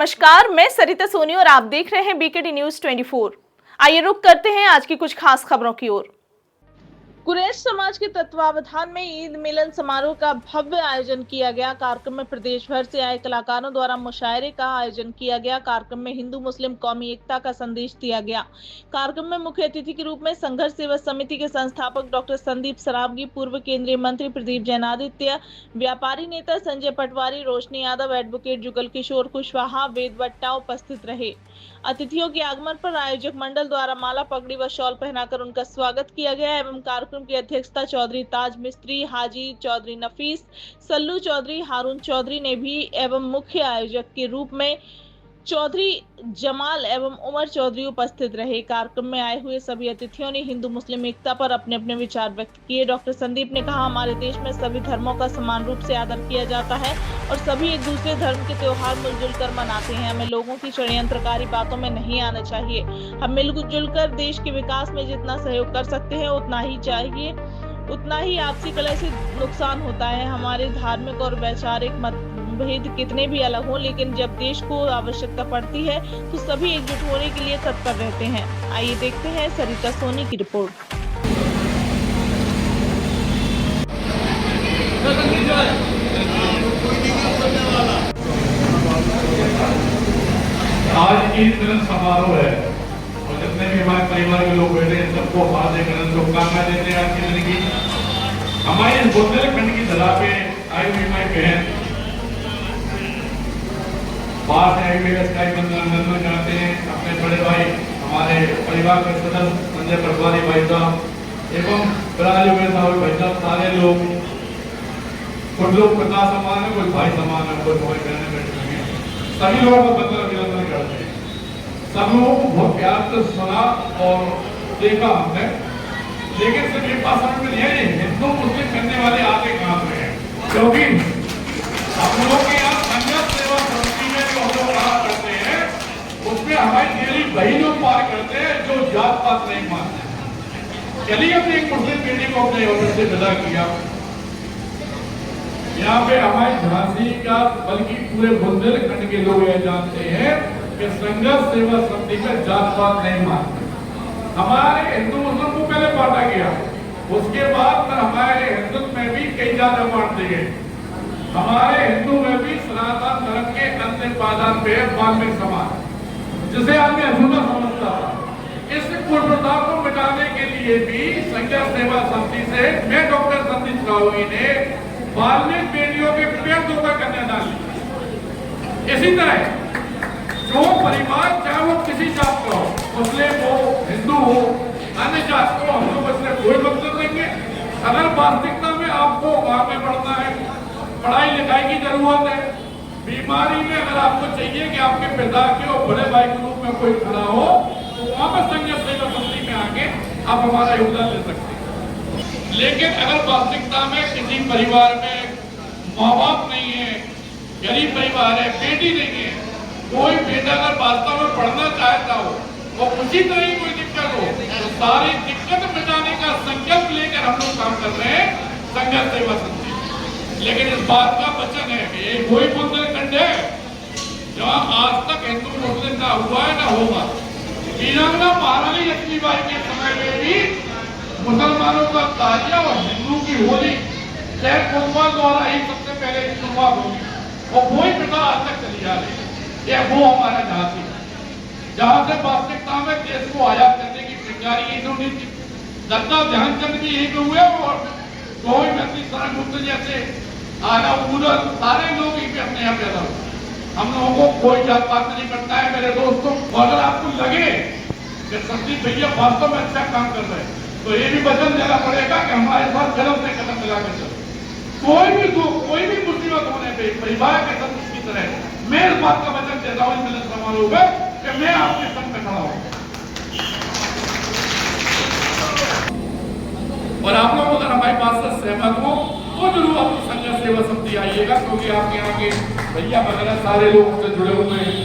नमस्कार, मैं सरिता सोनी और आप देख रहे हैं बीकेटी न्यूज 24। आइए रुक करते हैं आज की कुछ खास खबरों की ओर। कुरैश समाज के तत्वावधान में ईद मिलन समारोह का भव्य आयोजन किया गया। कार्यक्रम में प्रदेश भर से आए कलाकारों द्वारा मुशायरे का आयोजन किया गया। कार्यक्रम में हिंदू मुस्लिम कौमी एकता का संदेश दिया गया। कार्यक्रम में मुख्य अतिथि के रूप में संघर्ष सेवा समिति के संस्थापक डॉक्टर संदीप सरावगी, पूर्व केंद्रीय मंत्री प्रदीप जैनादित्य, व्यापारी नेता संजय पटवारी, रोशनी यादव, एडवोकेट जुगल किशोर कुशवाहा, वेद वट्टा उपस्थित रहे। अतिथियों के आगमन पर आयोजक मंडल द्वारा माला, पगड़ी व शॉल पहनाकर उनका स्वागत किया गया एवं कार्यक्रम की अध्यक्षता चौधरी ताज मिस्त्री, हाजी चौधरी नफीस, सल्लू चौधरी, हारून चौधरी ने भी एवं मुख्य आयोजक के रूप में चौधरी जमाल एवं उमर चौधरी उपस्थित रहे। कार्यक्रम में आए हुए सभी अतिथियों ने हिंदू मुस्लिम एकता पर अपने अपने विचार व्यक्त किए। डॉक्टर संदीप ने कहा, हमारे देश में सभी धर्मों का समान रूप से आदर किया जाता है और सभी एक दूसरे धर्म के त्योहार मिलजुल कर मनाते हैं। हमें लोगों की षड्यंत्रकारी बातों में नहीं आना चाहिए। हम मिलजुल कर देश के विकास में जितना सहयोग कर सकते हैं उतना ही चाहिए। उतना ही आपसी कलह से नुकसान होता है। हमारे धार्मिक और वैचारिक मतभेद कितने भी अलग हों, लेकिन जब देश को आवश्यकता पड़ती है तो सभी एकजुट होने के लिए तत्पर रहते हैं। आइए देखते हैं सरिता सोनी की रिपोर्ट। आज ईद मिलन समारोह है और जितने भी हमारे परिवार के लोग बैठे हैं सबको हार्दिक शुभकामनाएं देते हैं। आज के दिन की हमारे बुंदेलखंड की धरा पे आई हुई हमारी बहन बाहर से आई हुई इसका अभिनंदन करते हैं। अपने बड़े भाई हमारे परिवार के सदस्य संजय पटवारी भाई साहब एवं भाई साहब, सारे लोग, कुछ लोग पिता समान है, कुछ भाई समान है, कुछ भाई बहने बैठे हैं, सभी लोगों को बंदर अभिनंदन करते हैं। सब लोगों को बहुत प्यार से सुना और देखा हमने, लेकिन सिर्फ एक बात समझ में नहीं आई, हिंदू मुस्लिम करने वाले आते कहां से हैं? क्योंकि हम लोग के यहाँ संघर्ष सेवा समिति में जो हम लोग काम करते हैं उसमें हमारी डेली वही लोग पार करते हैं जो जात पात नहीं मानते। चलिए अपनी एक मुस्लिम बेटी को अपने ऑफिस से विदा किया। यहाँ पे हमारे झांसी का बल्कि पूरे बुंदेलखंड के लोग यह जानते हैं कि संघर्ष सेवा समिति में जात पात नहीं मानते। हमारे हिंदू मुस्लिम को पहले बांटा गया, उसके बाद फिर हमारे हिंदुत्व में भी कई जात बांटते गए। हमारे हिंदू में भी सनातन धर्म के अंतिम पायदान पे वाल्मीकि समाज, जिसे आदमी अधूरा समझता था। इस कुप्रथा को मिटाने के लिए भी संघर्ष सेवा समिति से मैं डॉक्टर संदीप सरावगी ने वाल्मीकि बेटियों के पेड़ धोकर कन्यादान ली। इसी तरह जो परिवार चाहे वो किसी जात का हो, मुस्लिम हो, हिंदू हो, अन्य जात को, हम लोग इसमें कोई मतलब नहीं है। अगर वास्तविकता में आपको आगे बढ़ना है, पढ़ाई लिखाई की जरूरत है, बीमारी में अगर आपको चाहिए कि आपके पिता के और बड़े भाई के रूप में कोई खड़ा हो, तो वहां पर संघर्ष सेवा समिति में आके आप हमारा योगदान दे सकते हैं। लेकिन अगर वास्तविकता में किसी परिवार में माँ बाप नहीं है, गरीब परिवार है, बेटी नहीं है, कोई बेटा अगर वास्तव में पढ़ना चाहता हो और उसी तरह की कोई दिक्कत हो, तो सारी दिक्कत मिटाने का संकल्प लेकर हम लोग काम कर रहे हैं संघर्ष सेवा समिति। लेकिन इस बात का वचन है कि ये कोई बुंदेलखंड है जहाँ आज तक हिंदू मुस्लिम ना हुआ है ना होगा। वीरांगना महारानी लक्ष्मीबाई के समय में भी मुसलमानों का ताजिया और हिंदू की होली शहर कोतवाल द्वारा ही सबसे पहले शुरुआत होगी और वही प्रथा आज तक चली आ रही है। ये वो हमारा झांसी जहाँ से वास्तविकता में देश को आजाद करने की चिंगारी इन्होंने थी। सरदार ध्यानचंद भी यही हुए और कोई व्यक्ति सरगुप्त जैसे आना पूरन सारे लोग ही अपने यहाँ पैदा हुए। हम लोगों को कोई जात पात नहीं करता है मेरे दोस्तों। अगर आपको लगे कि संदीप भैया वास्तव में अच्छा काम कर रहे हैं तो ये भी वचन देना पड़ेगा कि हमारे साथ कदम से कदम मिलाकर चलो। कोई भी मुसीबत होने पे परिवार के सदस्य की तरह मैं इस बात का वचन देता हूँ मिलन समारोह में कि मैं आपके संग में खड़ा हूँ। और आप लोग अगर हमारी बात से सहमत हो तो जरूर आप संघर्ष सेवा समिति आइएगा, क्योंकि आपके यहाँ के भैया वगैरह सारे लोग से जुड़े हुए हैं।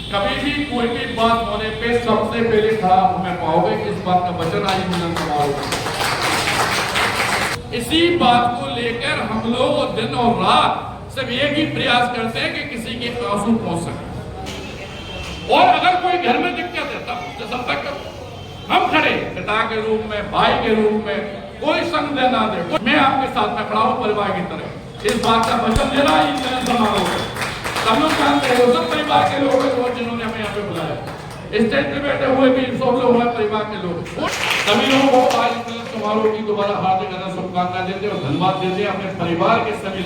कभी भी कोई भी बात होने पे सबसे पहले खड़ा हमें पाओगे। इस बात का वचन आज मिलन समारोह। इसी बात को लेकर हम लोग दिन और रात सिर्फ एक ही प्रयास करते हैं कि किसी के आंसू पहुंच सके। और अगर कोई घर में दिक्कत है तब मुझसे संपर्क करो, हम खड़े पिता के रूप में, भाई के रूप में, कोई संग दे ना दे, मैं आपके साथ में खड़ा हूं परिवार की तरह। इस बात का वचन देना ही मिलन समारोह है। सब लोग जानते हैं, वो सब परिवार के लोग हैं जिन्होंने हमें यहाँ पे बुलाया। स्टेज पे बैठे हुए भी सब लोग हैं परिवार के लोग। सभी लोगों को आज मिलन समारोह की दोबारा हार्दिक शुभकामनाएं देते और धन्यवाद देते हैं अपने परिवार के सभी